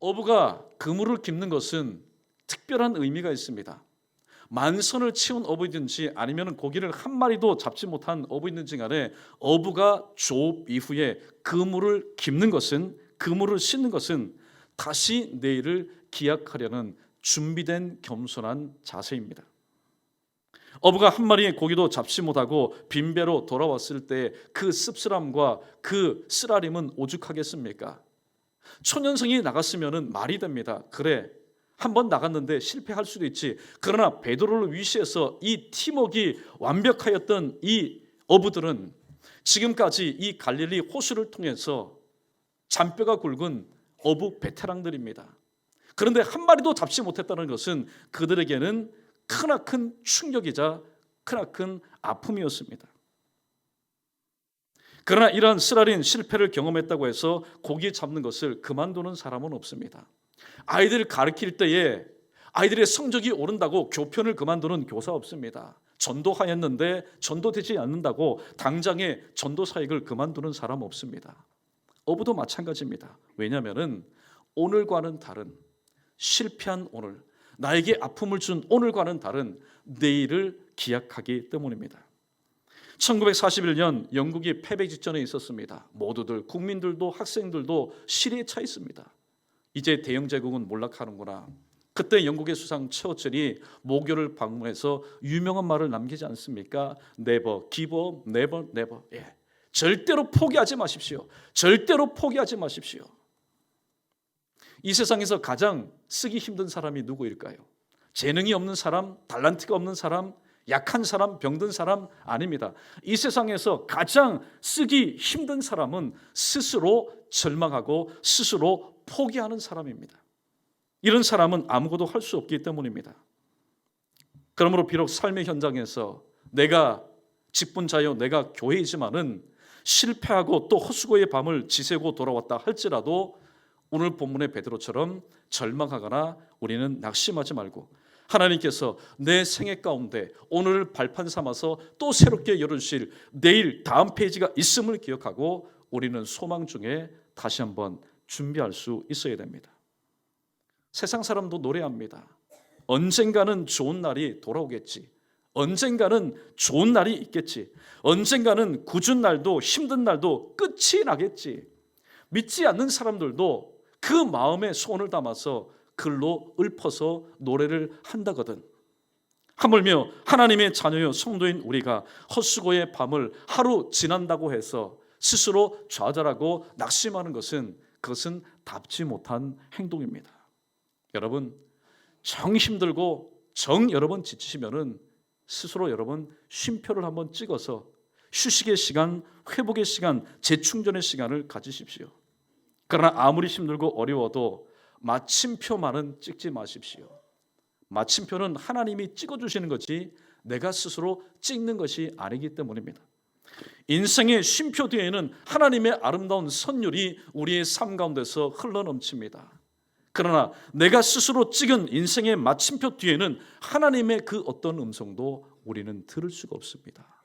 어부가 그물을 깁는 것은 특별한 의미가 있습니다. 만선을 치운 어부이든지 아니면 고기를 한 마리도 잡지 못한 어부이든지 간에 어부가 조업 이후에 그물을 깁는 것은, 그물을 씻는 것은 다시 내일을 기약하려는 준비된 겸손한 자세입니다. 어부가 한 마리의 고기도 잡지 못하고 빈배로 돌아왔을 때 그 씁쓸함과 그 쓰라림은 오죽하겠습니까? 초년생이 나갔으면 말이 됩니다. 그래, 한번 나갔는데 실패할 수도 있지. 그러나 베드로를 위시해서 이 팀워크가 완벽하였던 이 어부들은 지금까지 이 갈릴리 호수를 통해서 잔뼈가 굵은 어부 베테랑들입니다. 그런데 한 마리도 잡지 못했다는 것은 그들에게는 크나큰 충격이자 크나큰 아픔이었습니다. 그러나 이러한 쓰라린 실패를 경험했다고 해서 고기 잡는 것을 그만두는 사람은 없습니다. 아이들을 가르칠 때에 아이들의 성적이 오른다고 교편을 그만두는 교사 없습니다. 전도하였는데 전도되지 않는다고 당장에 전도 사역을 그만두는 사람 없습니다. 어부도 마찬가지입니다. 왜냐하면 오늘과는 다른, 실패한 오늘, 나에게 아픔을 준 오늘과는 다른 내일을 기약하기 때문입니다. 1941년 영국이 패배 직전에 있었습니다. 모두들, 국민들도 학생들도 실에 차 있습니다. 이제 대영 제국은 몰락하는구나. 그때 영국의 수상 처칠이 모교를 방문해서 유명한 말을 남기지 않습니까? Never give up, never, never. 예. 절대로 포기하지 마십시오. 절대로 포기하지 마십시오. 이 세상에서 가장 쓰기 힘든 사람이 누구일까요? 재능이 없는 사람, 달란트가 없는 사람, 약한 사람, 병든 사람 아닙니다. 이 세상에서 가장 쓰기 힘든 사람은 스스로 절망하고 스스로 포기하는 사람입니다. 이런 사람은 아무것도 할 수 없기 때문입니다. 그러므로 비록 삶의 현장에서 내가 직분자요, 내가 교회이지만은 실패하고 또 헛수고의 밤을 지새고 돌아왔다 할지라도 오늘 본문의 베드로처럼 절망하거나 우리는 낙심하지 말고 하나님께서 내 생애 가운데 오늘을 발판 삼아서 또 새롭게 열어주실 내일 다음 페이지가 있음을 기억하고 우리는 소망 중에 다시 한번 준비할 수 있어야 됩니다. 세상 사람도 노래합니다. 언젠가는 좋은 날이 돌아오겠지. 언젠가는 좋은 날이 있겠지. 언젠가는 굳은 날도 힘든 날도 끝이 나겠지. 믿지 않는 사람들도 그 마음에 소원을 담아서 글로 읊어서 노래를 한다거든. 하물며 하나님의 자녀요 성도인 우리가 헛수고의 밤을 하루 지난다고 해서 스스로 좌절하고 낙심하는 것은 그것은 답지 못한 행동입니다. 여러분, 정 힘들고 정 여러 번 지치시면은 스스로 여러분 쉼표를 한번 찍어서 휴식의 시간, 회복의 시간, 재충전의 시간을 가지십시오. 그러나 아무리 힘들고 어려워도 마침표만은 찍지 마십시오. 마침표는 하나님이 찍어주시는 거지 내가 스스로 찍는 것이 아니기 때문입니다. 인생의 쉼표 뒤에는 하나님의 아름다운 선율이 우리의 삶 가운데서 흘러넘칩니다. 그러나 내가 스스로 찍은 인생의 마침표 뒤에는 하나님의 그 어떤 음성도 우리는 들을 수가 없습니다.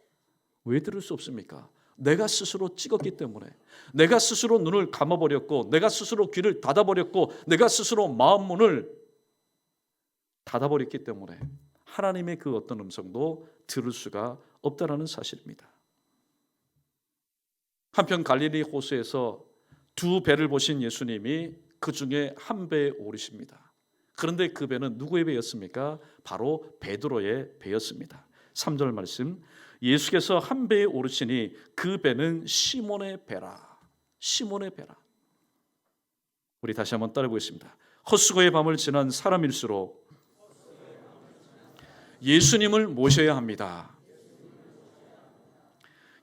왜 들을 수 없습니까? 내가 스스로 찍었기 때문에, 내가 스스로 눈을 감아버렸고, 내가 스스로 귀를 닫아버렸고, 내가 스스로 마음 문을 닫아버렸기 때문에 하나님의 그 어떤 음성도 들을 수가 없다라는 사실입니다. 한편 갈릴리 호수에서 두 배를 보신 예수님이 그 중에 한 배에 오르십니다. 그런데 그 배는 누구의 배였습니까? 바로 베드로의 배였습니다. 3절 말씀, 예수께서 한 배에 오르시니 그 배는 시몬의 배라. 시몬의 배라. 우리 다시 한번 따라 보겠습니다. 헛수고의 밤을 지난 사람일수록 예수님을 모셔야 합니다.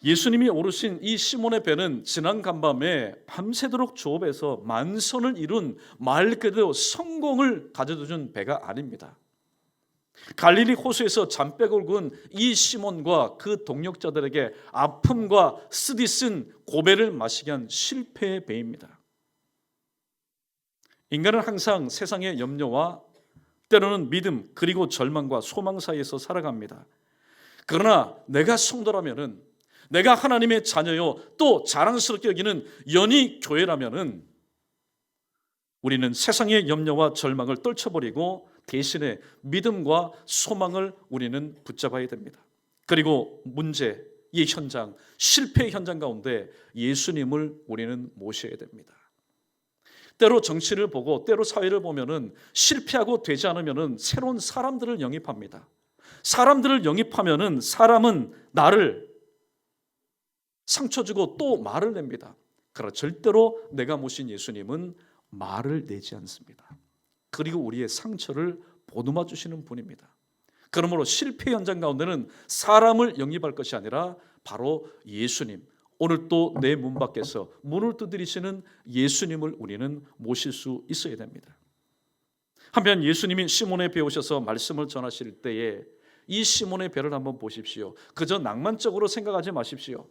예수님이 오르신 이 시몬의 배는 지난 간밤에 밤새도록 조업해서 만선을 이룬 말 그대로 성공을 가져다준 배가 아닙니다. 갈릴리 호수에서 잔뼈 굵은 이 시몬과 그 동역자들에게 아픔과 쓰디쓴 고배를 마시게 한 실패의 배입니다. 인간은 항상 세상의 염려와 때로는 믿음 그리고 절망과 소망 사이에서 살아갑니다. 그러나 내가 성도라면은, 내가 하나님의 자녀요 또 자랑스럽게 여기는 연희 교회라면은 우리는 세상의 염려와 절망을 떨쳐버리고 대신에 믿음과 소망을 우리는 붙잡아야 됩니다. 그리고 문제의 현장, 실패의 현장 가운데 예수님을 우리는 모셔야 됩니다. 때로 정치를 보고 때로 사회를 보면은 실패하고 되지 않으면은 새로운 사람들을 영입합니다. 사람들을 영입하면은 사람은 나를 상처 주고 또 말을 냅니다. 그러나 절대로 내가 모신 예수님은 말을 내지 않습니다. 그리고 우리의 상처를 보듬어 주시는 분입니다. 그러므로 실패 현장 가운데는 사람을 영입할 것이 아니라 바로 예수님, 오늘 또 내 문 밖에서 문을 두드리시는 예수님을 우리는 모실 수 있어야 됩니다. 한편 예수님이 시몬의 배에 오셔서 말씀을 전하실 때에 이 시몬의 배를 한번 보십시오. 그저 낭만적으로 생각하지 마십시오.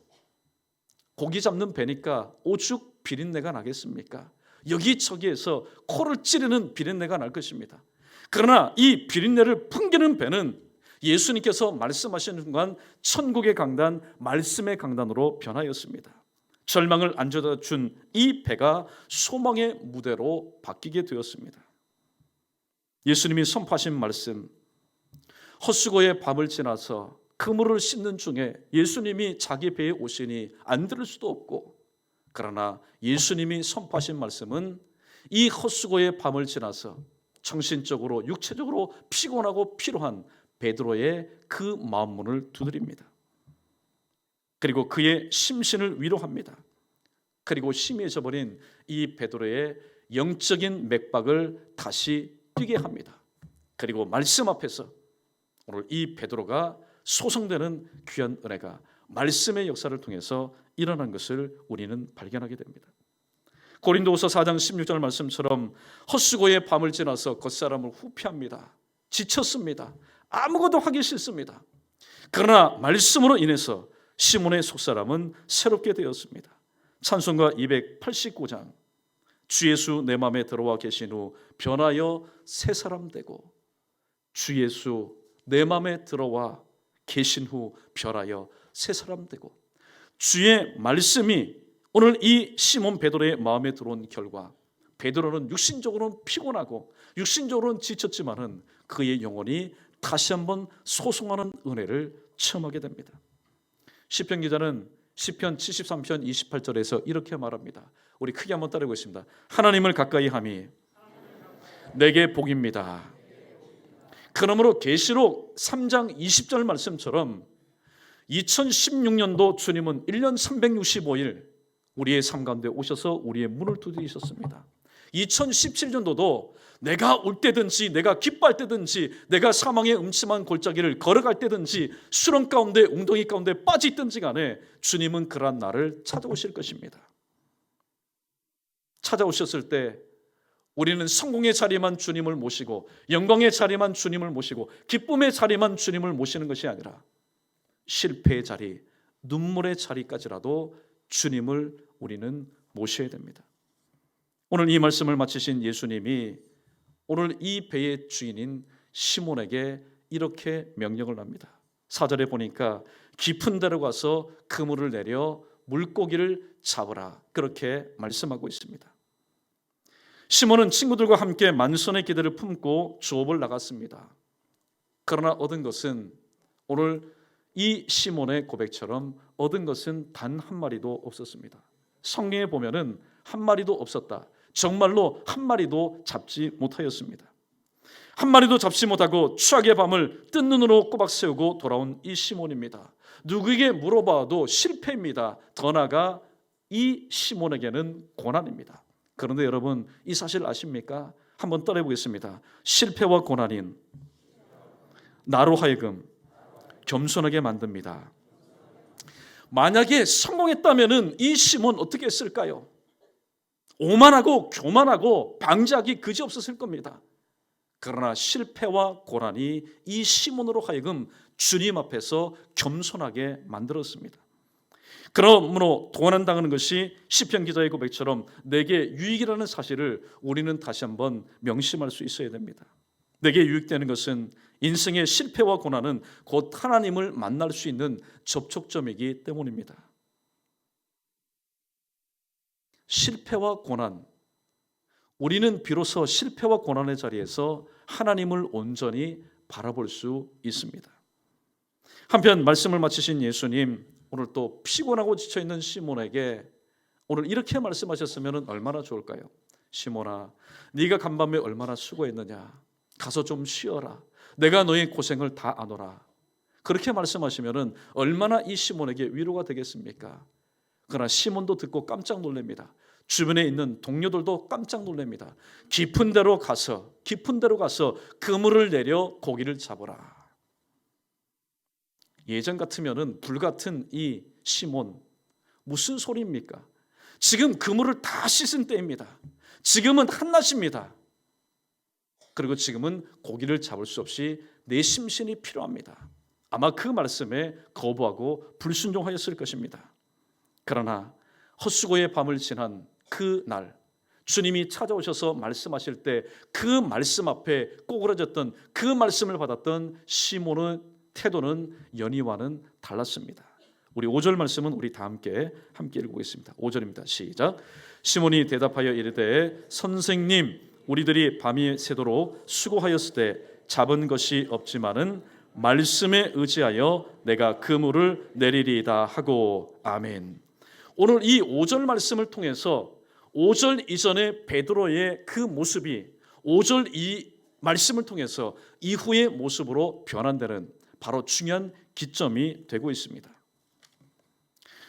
고기 잡는 배니까 오죽 비린내가 나겠습니까? 여기저기에서 코를 찌르는 비린내가 날 것입니다. 그러나 이 비린내를 풍기는 배는 예수님께서 말씀하시는 순간 천국의 강단, 말씀의 강단으로 변하였습니다. 절망을 안겨다 준 이 배가 소망의 무대로 바뀌게 되었습니다. 예수님이 선포하신 말씀, 헛수고의 밤을 지나서 그물을 씻는 중에 예수님이 자기 배에 오시니 안 들을 수도 없고, 그러나 예수님이 선포하신 말씀은 이 헛수고의 밤을 지나서 정신적으로 육체적으로 피곤하고 피로한 베드로의 그 마음문을 두드립니다. 그리고 그의 심신을 위로합니다. 그리고 희미해져 버린 이 베드로의 영적인 맥박을 다시 뛰게 합니다. 그리고 말씀 앞에서 오늘 이 베드로가 소성되는 귀한 은혜가 말씀의 역사를 통해서 일어난 것을 우리는 발견하게 됩니다. 고린도후서 4장 16절 말씀처럼 헛수고의 밤을 지나서 겉사람을 후피합니다. 지쳤습니다. 아무것도 하기 싫습니다. 그러나 말씀으로 인해서 시몬의 속사람은 새롭게 되었습니다. 찬송가 289장, 주 예수 내 마음에 들어와 계신 후 변하여 새 사람 되고, 주 예수 내 마음에 들어와 계신 후 변하여 새 사람 되고, 주의 말씀이 오늘 이 시몬 베드로의 마음에 들어온 결과, 베드로는 육신적으로는 피곤하고 육신적으로는 지쳤지만은 그의 영혼이 다시 한번 소송하는 은혜를 체험하게 됩니다. 시편 기자는 시편 73편 28절에서 이렇게 말합니다. 우리 크게 한번 따르고 있습니다. 하나님을 가까이 함이 내게 복입니다. 그러므로 계시록 3장 20절 말씀처럼 2016년도 주님은 1년 365일 우리의 삶 가운데 오셔서 우리의 문을 두드리셨습니다. 2017년도도 내가 올 때든지 내가 기뻐할 때든지 내가 사망의 음침한 골짜기를 걸어갈 때든지 수렁 가운데 웅덩이 가운데 빠져 있든지 간에 주님은 그러한 나를 찾아오실 것입니다. 찾아오셨을 때 우리는 성공의 자리만 주님을 모시고 영광의 자리만 주님을 모시고 기쁨의 자리만 주님을 모시는 것이 아니라 실패의 자리, 눈물의 자리까지라도 주님을 우리는 모셔야 됩니다. 오늘 이 말씀을 마치신 예수님이 오늘 이 배의 주인인 시몬에게 이렇게 명령을 합니다. 4절에 보니까 깊은 데로 가서 그물을 내려 물고기를 잡으라, 그렇게 말씀하고 있습니다. 시몬은 친구들과 함께 만선의 기대를 품고 조업을 나갔습니다. 그러나 얻은 것은 오늘 이 시몬의 고백처럼 얻은 것은 단 한 마리도 없었습니다. 성경에 보면은 한 마리도 없었다. 정말로 한 마리도 잡지 못하였습니다. 한 마리도 잡지 못하고 추악의 밤을 뜬 눈으로 꼬박 세우고 돌아온 이 시몬입니다. 누구에게 물어봐도 실패입니다. 더 나아가 이 시몬에게는 고난입니다. 그런데 여러분, 이 사실 아십니까? 한번 따라해 보겠습니다. 실패와 고난인 나로 하여금 겸손하게 만듭니다. 만약에 성공했다면 이 시몬 어떻게 했을까요? 오만하고 교만하고 방지하기 그지없었을 겁니다. 그러나 실패와 고난이 이 시몬으로 하여금 주님 앞에서 겸손하게 만들었습니다. 그러므로 고난당하는 것이 시편 기자의 고백처럼 내게 유익이라는 사실을 우리는 다시 한번 명심할 수 있어야 됩니다. 내게 유익되는 것은 인생의 실패와 고난은 곧 하나님을 만날 수 있는 접촉점이기 때문입니다. 실패와 고난, 우리는 비로소 실패와 고난의 자리에서 하나님을 온전히 바라볼 수 있습니다. 한편 말씀을 마치신 예수님, 오늘 또 피곤하고 지쳐있는 시몬에게 오늘 이렇게 말씀하셨으면 얼마나 좋을까요? 시몬아, 네가 간밤에 얼마나 수고했느냐, 가서 좀 쉬어라. 내가 너의 고생을 다 아노라. 그렇게 말씀하시면 얼마나 이 시몬에게 위로가 되겠습니까? 그러나 시몬도 듣고 깜짝 놀랍니다. 주변에 있는 동료들도 깜짝 놀랍니다. 깊은 데로 가서 그물을 내려 고기를 잡으라. 예전 같으면은 불같은 이 시몬, 무슨 소리입니까? 지금 그물을 다 씻은 때입니다. 지금은 한낮입니다. 그리고 지금은 고기를 잡을 수 없이 내 심신이 필요합니다. 아마 그 말씀에 거부하고 불순종하였을 것입니다. 그러나 헛수고의 밤을 지난 그 날, 주님이 찾아오셔서 말씀하실 때 그 말씀 앞에 꼬그라졌던, 그 말씀을 받았던 시몬의 태도는 연희와는 달랐습니다. 우리 5절 말씀은 우리 다 함께 읽고있습니다. 5절입니다. 시작. 시몬이 대답하여 이르되 선생님, 우리들이 밤이 새도록 수고하였을 때 잡은 것이 없지만은 말씀에 의지하여 내가 그물을 내리리이다 하고. 아멘. 오늘 이 5절 말씀을 통해서 5절 이전의 베드로의 그 모습이 5절 이 말씀을 통해서 이후의 모습으로 변환되는 바로 중요한 기점이 되고 있습니다.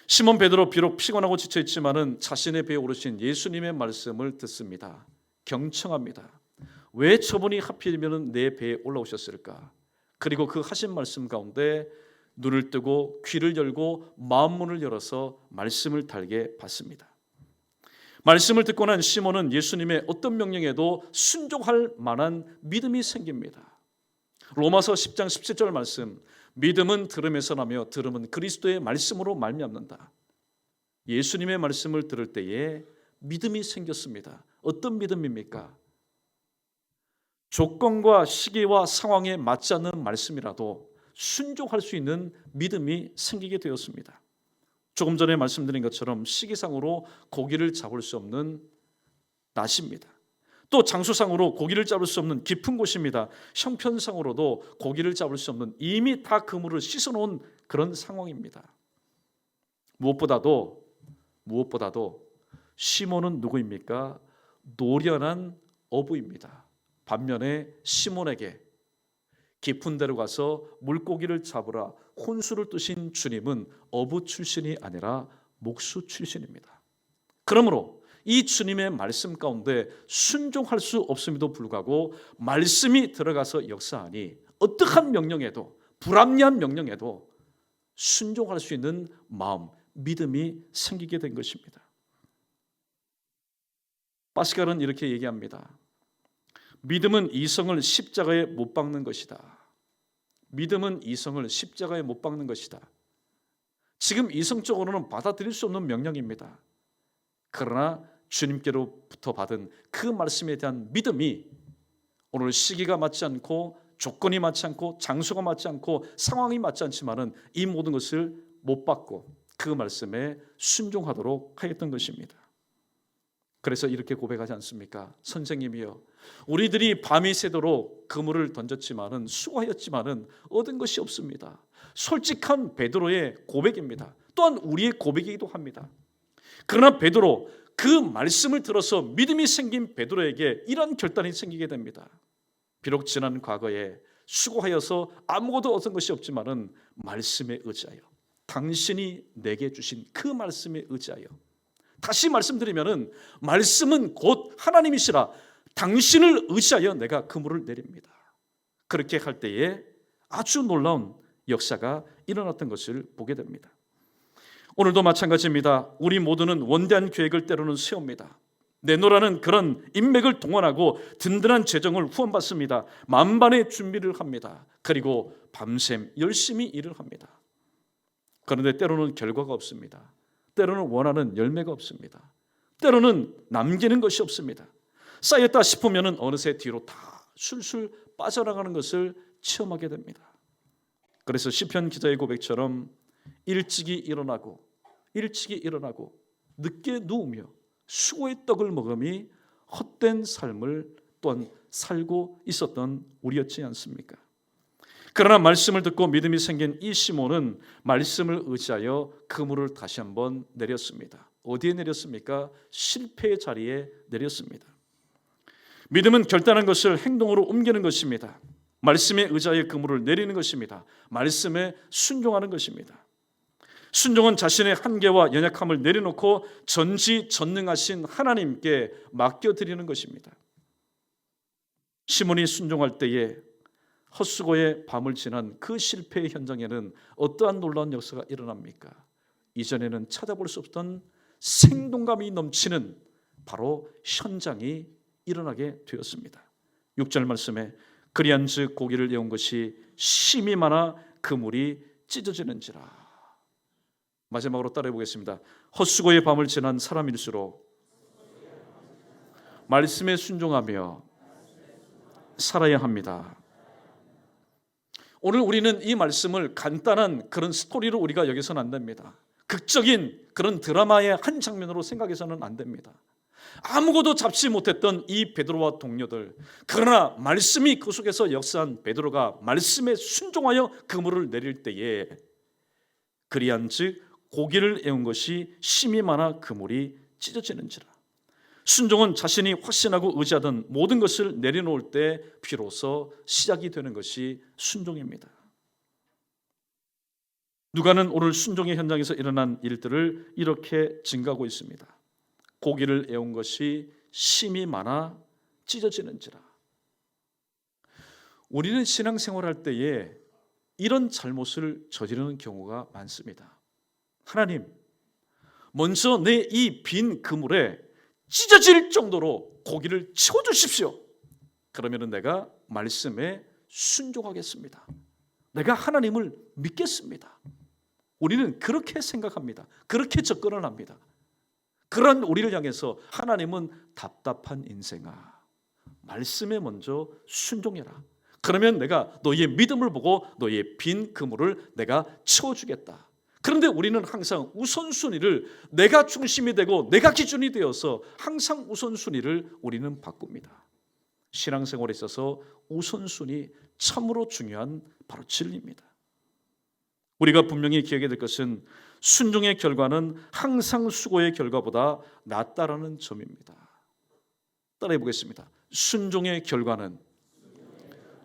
시몬 베드로 비록 피곤하고 지쳐 있지만은 자신의 배에 오르신 예수님의 말씀을 듣습니다. 경청합니다. 왜 저분이 하필이면 내 배에 올라오셨을까? 그리고 그 하신 말씀 가운데 눈을 뜨고 귀를 열고 마음문을 열어서 말씀을 달게 받습니다. 말씀을 듣고 난 시몬은 예수님의 어떤 명령에도 순종할 만한 믿음이 생깁니다. 로마서 10장 17절 말씀, 믿음은 들음에서 나며 들음은 그리스도의 말씀으로 말미암는다. 예수님의 말씀을 들을 때에 믿음이 생겼습니다. 어떤 믿음입니까? 조건과 시기와 상황에 맞지 않는 말씀이라도 순종할 수 있는 믿음이 생기게 되었습니다. 조금 전에 말씀드린 것처럼 시기상으로 고기를 잡을 수 없는 낮입니다. 또 장소상으로 고기를 잡을 수 없는 깊은 곳입니다. 형편상으로도 고기를 잡을 수 없는, 이미 다 그물을 씻어놓은 그런 상황입니다. 무엇보다도 시몬은 누구입니까? 노련한 어부입니다. 반면에 시몬에게 깊은 데로 가서 물고기를 잡으라 혼수를 뜨신 주님은 어부 출신이 아니라 목수 출신입니다. 그러므로 이 주님의 말씀 가운데 순종할 수 없음에도 불구하고 말씀이 들어가서 역사하니 어떠한 명령에도, 불합리한 명령에도 순종할 수 있는 마음, 믿음이 생기게 된 것입니다. 바스칼은 이렇게 얘기합니다. 믿음은 이성을 십자가에 못 박는 것이다. 믿음은 이성을 십자가에 못 박는 것이다. 지금 이성적으로는 받아들일 수 없는 명령입니다. 그러나 주님께로부터 받은 그 말씀에 대한 믿음이 오늘 시기가 맞지 않고 조건이 맞지 않고 장소가 맞지 않고 상황이 맞지 않지만은 이 모든 것을 못 받고 그 말씀에 순종하도록 하였던 것입니다. 그래서 이렇게 고백하지 않습니까? 선생님이여, 우리들이 밤이 새도록 그물을 던졌지만은 수고하였지만은 얻은 것이 없습니다. 솔직한 베드로의 고백입니다. 또한 우리의 고백이기도 합니다. 그러나 베드로, 그 말씀을 들어서 믿음이 생긴 베드로에게 이런 결단이 생기게 됩니다. 비록 지난 과거에 수고하여서 아무것도 얻은 것이 없지만은 말씀에 의지하여, 당신이 내게 주신 그 말씀에 의지하여, 다시 말씀드리면은 말씀은 곧 하나님이시라, 당신을 의지하여 내가 그물을 내립니다. 그렇게 할 때에 아주 놀라운 역사가 일어났던 것을 보게 됩니다. 오늘도 마찬가지입니다. 우리 모두는 원대한 계획을 때로는 세웁니다. 내노라는 그런 인맥을 동원하고 든든한 재정을 후원받습니다. 만반의 준비를 합니다. 그리고 밤샘 열심히 일을 합니다. 그런데 때로는 결과가 없습니다. 때로는 원하는 열매가 없습니다. 때로는 남기는 것이 없습니다. 쌓였다 싶으면 어느새 뒤로 다 술술 빠져나가는 것을 체험하게 됩니다. 그래서 시편 기자의 고백처럼 일찍이 일어나고 늦게 누우며 수고의 떡을 먹음이 헛된 삶을 또한 살고 있었던 우리였지 않습니까? 그러나 말씀을 듣고 믿음이 생긴 이 시몬은 말씀을 의지하여 그물을 다시 한번 내렸습니다. 어디에 내렸습니까? 실패의 자리에 내렸습니다. 믿음은 결단한 것을 행동으로 옮기는 것입니다. 말씀에 의지하여 그물을 내리는 것입니다. 말씀에 순종하는 것입니다. 순종은 자신의 한계와 연약함을 내려놓고 전지전능하신 하나님께 맡겨드리는 것입니다. 시몬이 순종할 때에 헛수고의 밤을 지난 그 실패의 현장에는 어떠한 놀라운 역사가 일어납니까? 이전에는 찾아볼 수 없던 생동감이 넘치는 바로 현장이 일어나게 되었습니다. 6절 말씀에 그리한즉 고기를 내온 것이 심이 많아 그물이 찢어지는지라. 마지막으로 따라해 보겠습니다. 헛수고의 밤을 지난 사람일수록 말씀에 순종하며 살아야 합니다. 오늘 우리는 이 말씀을 간단한 그런 스토리로 우리가 여기서는 안 됩니다. 극적인 그런 드라마의 한 장면으로 생각해서는 안 됩니다. 아무것도 잡지 못했던 이 베드로와 동료들, 그러나 말씀이 그 속에서 역사한 베드로가 말씀에 순종하여 그물을 내릴 때에 그리한즉 고기를 애운 것이 심이 많아 그물이 찢어지는지라. 순종은 자신이 확신하고 의지하던 모든 것을 내려놓을 때 비로소 시작이 되는 것이 순종입니다. 누가는 오늘 순종의 현장에서 일어난 일들을 이렇게 증가하고 있습니다. 고기를 애운 것이 심이 많아 찢어지는지라. 우리는 신앙생활할 때에 이런 잘못을 저지르는 경우가 많습니다. 하나님, 먼저 내 이 빈 그물에 찢어질 정도로 고기를 채워주십시오. 그러면 내가 말씀에 순종하겠습니다. 내가 하나님을 믿겠습니다. 우리는 그렇게 생각합니다. 그렇게 접근을 합니다. 그런 우리를 향해서 하나님은 답답한 인생아, 말씀에 먼저 순종해라. 그러면 내가 너의 믿음을 보고 너의 빈 그물을 내가 채워주겠다. 그런데 우리는 항상 우선순위를 내가 중심이 되고 내가 기준이 되어서 항상 우선순위를 우리는 바꿉니다. 신앙생활에 있어서 우선순위 참으로 중요한 바로 진리입니다. 우리가 분명히 기억해야 될 것은 순종의 결과는 항상 수고의 결과보다 낫다라는 점입니다. 따라해 보겠습니다. 순종의 결과는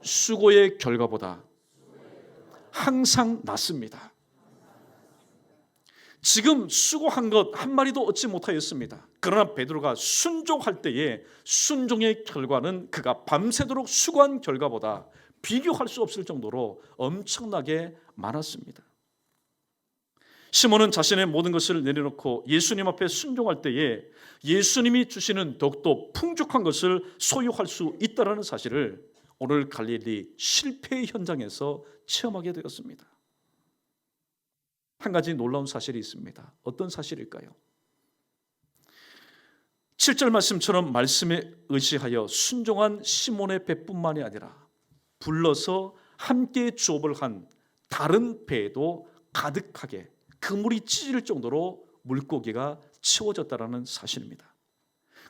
수고의 결과보다 항상 낫습니다. 지금 수고한 것 한 마리도 얻지 못하였습니다. 그러나 베드로가 순종할 때에 순종의 결과는 그가 밤새도록 수고한 결과보다 비교할 수 없을 정도로 엄청나게 많았습니다. 시몬은 자신의 모든 것을 내려놓고 예수님 앞에 순종할 때에 예수님이 주시는 더욱더 풍족한 것을 소유할 수 있다는 사실을 오늘 갈릴리 실패의 현장에서 체험하게 되었습니다. 한 가지 놀라운 사실이 있습니다. 어떤 사실일까요? 7절 말씀처럼 말씀에 의지하여 순종한 시몬의 배뿐만이 아니라 불러서 함께 조업을 한 다른 배에도 가득하게 그물이 찢어질 정도로 물고기가 채워졌다는 사실입니다.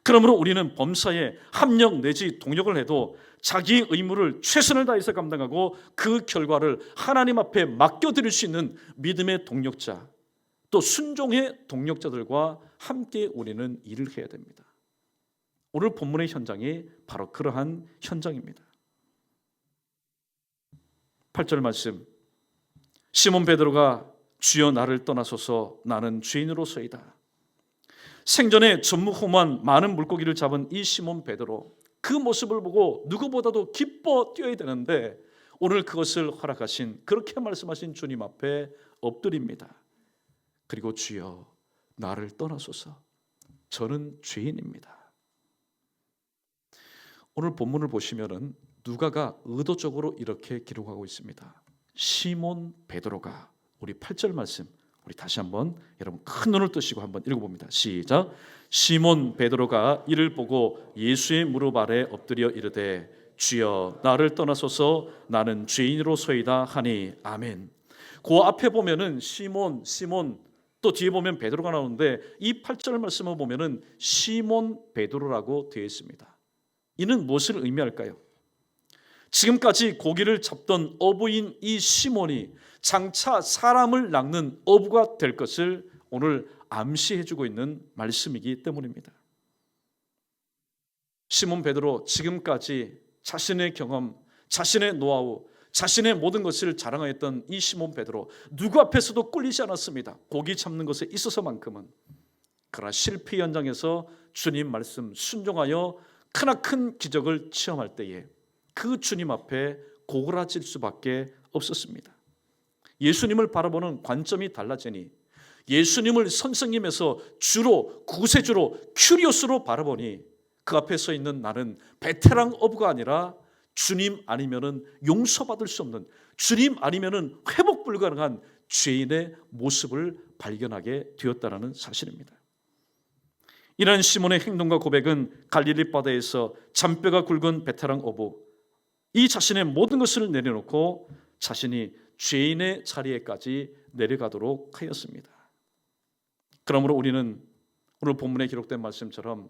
그러므로 우리는 범사에 합력 내지 동력을 해도 자기의 의무를 최선을 다해서 감당하고 그 결과를 하나님 앞에 맡겨드릴 수 있는 믿음의 동력자, 또 순종의 동력자들과 함께 우리는 일을 해야 됩니다. 오늘 본문의 현장이 바로 그러한 현장입니다. 8절 말씀, 시몬 베드로가 주여 나를 떠나소서 나는 죄인으로서이다. 생전에 전무후무한 많은 물고기를 잡은 이 시몬 베드로, 그 모습을 보고 누구보다도 기뻐 뛰어야 되는데 오늘 그것을 허락하신, 그렇게 말씀하신 주님 앞에 엎드립니다. 그리고 주여 나를 떠나소서 저는 죄인입니다. 오늘 본문을 보시면은 누가가 의도적으로 이렇게 기록하고 있습니다. 시몬 베드로가, 우리 8절 말씀 우리 다시 한번 여러분 큰 눈을 뜨시고 한번 읽어봅니다. 시작. 시몬 베드로가 이를 보고 예수의 무릎 아래 엎드려 이르되 주여 나를 떠나소서 나는 죄인으로소이다 하니 아멘. 그 앞에 보면은 시몬 또 뒤에 보면 베드로가 나오는데 이 8절 말씀을 보면은 시몬 베드로라고 되어 있습니다. 이는 무엇을 의미할까요? 지금까지 고기를 잡던 어부인 이 시몬이 장차 사람을 낚는 어부가 될 것을 오늘 암시해주고 있는 말씀이기 때문입니다. 시몬 베드로, 지금까지 자신의 경험, 자신의 노하우, 자신의 모든 것을 자랑하였던 이 시몬 베드로, 누구 앞에서도 꿀리지 않았습니다. 고기 잡는 것에 있어서만큼은. 그러나 실패 현장에서 주님 말씀 순종하여 크나큰 기적을 체험할 때에 그 주님 앞에 고꾸라질 수밖에 없었습니다. 예수님을 바라보는 관점이 달라지니 예수님을 선생님에서 주로, 구세주로, 큐리오스로 바라보니 그 앞에 서 있는 나는 베테랑 어부가 아니라 주님 아니면은 용서받을 수 없는, 주님 아니면은 회복 불가능한 죄인의 모습을 발견하게 되었다는 사실입니다. 이러한 시몬의 행동과 고백은 갈릴리 바다에서 잔뼈가 굵은 베테랑 어부, 이 자신의 모든 것을 내려놓고 자신이 죄인의 자리에까지 내려가도록 하였습니다. 그러므로 우리는 오늘 본문에 기록된 말씀처럼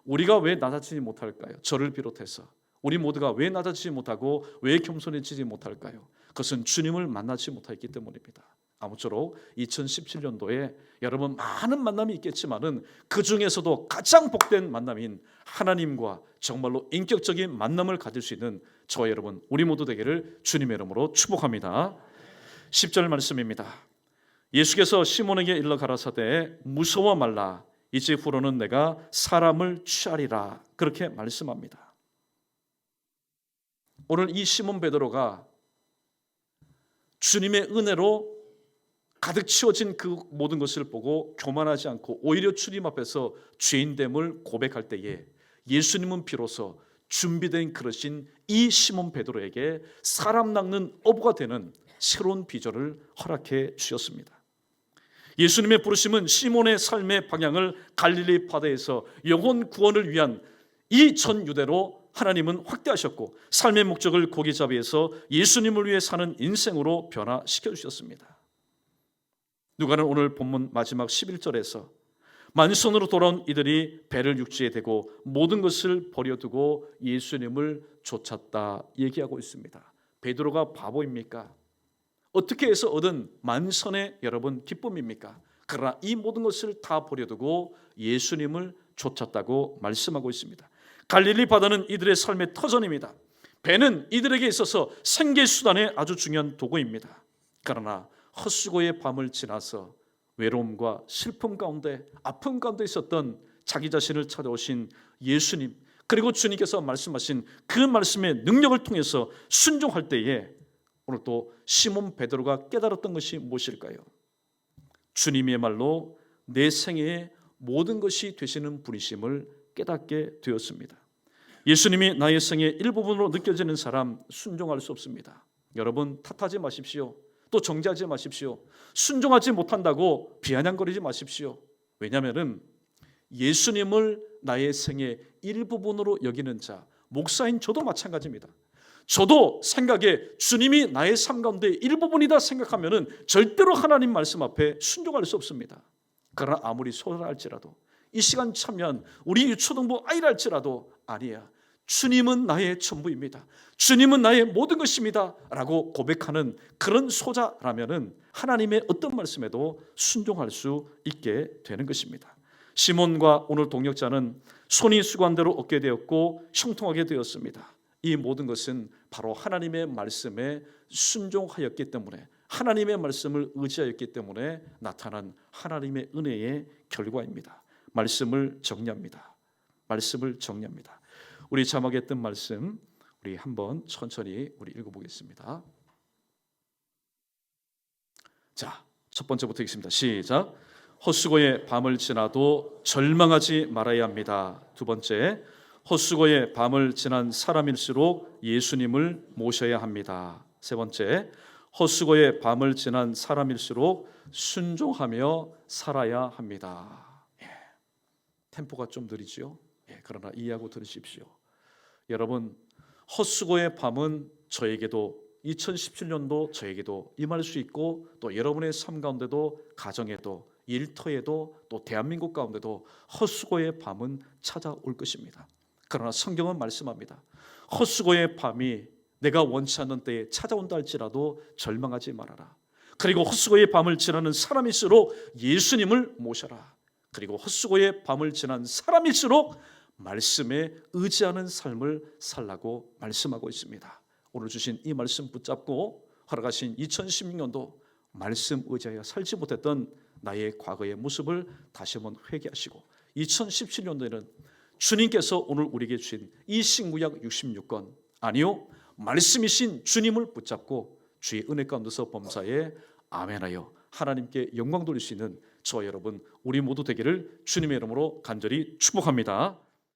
우리가 왜 낮아지지 못할까요? 저를 비롯해서 우리 모두가 왜 낮아지지 못하고 왜 겸손해지지 못할까요? 그것은 주님을 만나지 못했기 때문입니다. 아무쪼록 2017년도에 여러분 많은 만남이 있겠지만은 그 중에서도 가장 복된 만남인 하나님과 정말로 인격적인 만남을 가질 수 있는 저와 여러분 우리 모두 되기를 주님의 이름으로 축복합니다. 10절 말씀입니다. 예수께서 시몬에게 일러 가라사대 무서워 말라, 이제 후로는 내가 사람을 취하리라, 그렇게 말씀합니다. 오늘 이 시몬 베드로가 주님의 은혜로 가득 채워진 그 모든 것을 보고 교만하지 않고 오히려 주님 앞에서 죄인됨을 고백할 때에 예수님은 비로소 준비된 그릇인 이 시몬 베드로에게 사람 낚는 어부가 되는 새로운 비전을 허락해 주셨습니다. 예수님의 부르심은 시몬의 삶의 방향을 갈릴리 바다에서 영혼 구원을 위한 이 전 유대로 하나님은 확대하셨고 삶의 목적을 고기잡이에서 예수님을 위해 사는 인생으로 변화시켜 주셨습니다. 누가는 오늘 본문 마지막 11절에서 만선으로 돌아온 이들이 배를 육지에 대고 모든 것을 버려두고 예수님을 쫓았다 얘기하고 있습니다. 베드로가 바보입니까? 어떻게 해서 얻은 만선의 여러분 기쁨입니까? 그러나 이 모든 것을 다 버려두고 예수님을 쫓았다고 말씀하고 있습니다. 갈릴리 바다는 이들의 삶의 터전입니다. 배는 이들에게 있어서 생계수단의 아주 중요한 도구입니다. 그러나 헛수고의 밤을 지나서 외로움과 슬픔 가운데 아픔 가운데 있었던 자기 자신을 찾아오신 예수님, 그리고 주님께서 말씀하신 그 말씀의 능력을 통해서 순종할 때에 오늘 또 시몬 베드로가 깨달았던 것이 무엇일까요? 주님이야말로 내 생애의 모든 것이 되시는 분이심을 깨닫게 되었습니다. 예수님이 나의 생의 일부분으로 느껴지는 사람 순종할 수 없습니다. 여러분 탓하지 마십시오. 또 정죄하지 마십시오. 순종하지 못한다고 비아냥거리지 마십시오. 왜냐하면 예수님을 나의 생의 일부분으로 여기는 자, 목사인 저도 마찬가지입니다. 저도 생각에 주님이 나의 삶 가운데 일부분이다 생각하면 절대로 하나님 말씀 앞에 순종할 수 없습니다. 그러나 아무리 소홀할지라도 이 시간 참여한 우리 유초등부 아이랄지라도 아니야, 주님은 나의 전부입니다, 주님은 나의 모든 것입니다 라고 고백하는 그런 소자라면 하나님의 어떤 말씀에도 순종할 수 있게 되는 것입니다. 시몬과 오늘 동역자는 손이 수고한 대로 얻게 되었고 형통하게 되었습니다. 이 모든 것은 바로 하나님의 말씀에 순종하였기 때문에, 하나님의 말씀을 의지하였기 때문에 나타난 하나님의 은혜의 결과입니다. 말씀을 정리합니다. 말씀을 정리합니다. 우리 자막에 뜬 말씀 우리 한번 천천히 우리 읽어보겠습니다. 자, 첫 번째부터 읽습니다. 시작. 헛수고의 밤을 지나도 절망하지 말아야 합니다. 두 번째, 헛수고의 밤을 지난 사람일수록 예수님을 모셔야 합니다. 세 번째, 헛수고의 밤을 지난 사람일수록 순종하며 살아야 합니다. 템포가 좀 느리지요? 그러나 이해하고 들으십시오. 여러분, 헛수고의 밤은 저에게도 2017년도 저에게도 임할 수 있고 또 여러분의 삶 가운데도 가정에도 일터에도 또 대한민국 가운데도 헛수고의 밤은 찾아올 것입니다. 그러나 성경은 말씀합니다. 헛수고의 밤이 내가 원치 않는 때에 찾아온다 할지라도 절망하지 말아라. 그리고 헛수고의 밤을 지나는 사람일수록 예수님을 모셔라. 그리고 헛수고의 밤을 지난 사람일수록 말씀에 의지하는 삶을 살라고 말씀하고 있습니다. 오늘 주신 이 말씀 붙잡고 허락하신 2016년도 말씀 의지하여 살지 못했던 나의 과거의 모습을 다시 한번 회개하시고 2017년도에는 주님께서 오늘 우리에게 주신 이 신구약 66권 아니요 말씀이신 주님을 붙잡고 주의 은혜 가운데서 범사에 아멘하여 하나님께 영광 돌릴 수 있는 저와 여러분 우리 모두 되기를 주님의 이름으로 간절히 축복합니다.